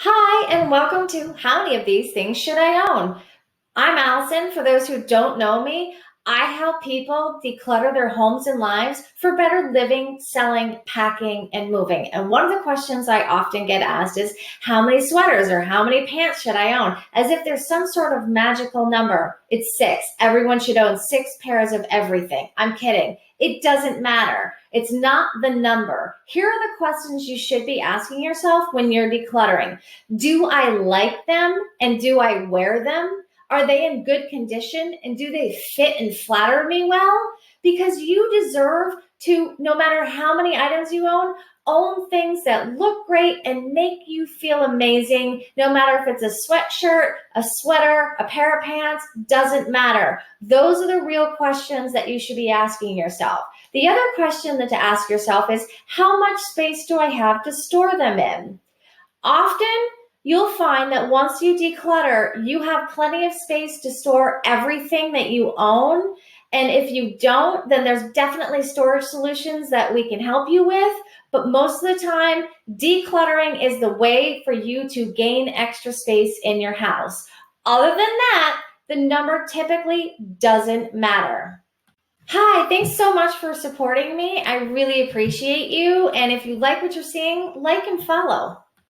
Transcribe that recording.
Hi, and welcome to How Many of These Things Should I Own? I'm Allison. For those who don't know me, I help people declutter their homes and lives for better living, selling, packing, and moving. And one of the questions I often get asked is, how many sweaters or how many pants should I own? As if there's some sort of magical number. It's six. Everyone should own six pairs of everything. I'm kidding. It doesn't matter. It's not the number. Here are the questions you should be asking yourself when you're decluttering. Do I like them and do I wear them? Are they in good condition and do they fit and flatter me well? Because you deserve to, no matter how many items you own things that look great and make you feel amazing. No matter if it's a sweatshirt, a sweater, a pair of pants, doesn't matter. Those are the real questions that you should be asking yourself. The other question that to ask yourself is, how much space do I have to store them in? Often, you'll find that once you declutter, you have plenty of space to store everything that you own. And if you don't, then there's definitely storage solutions that we can help you with. But most of the time, decluttering is the way for you to gain extra space in your house. Other than that, the number typically doesn't matter. Hi, thanks so much for supporting me. I really appreciate you. And if you like what you're seeing, like and follow.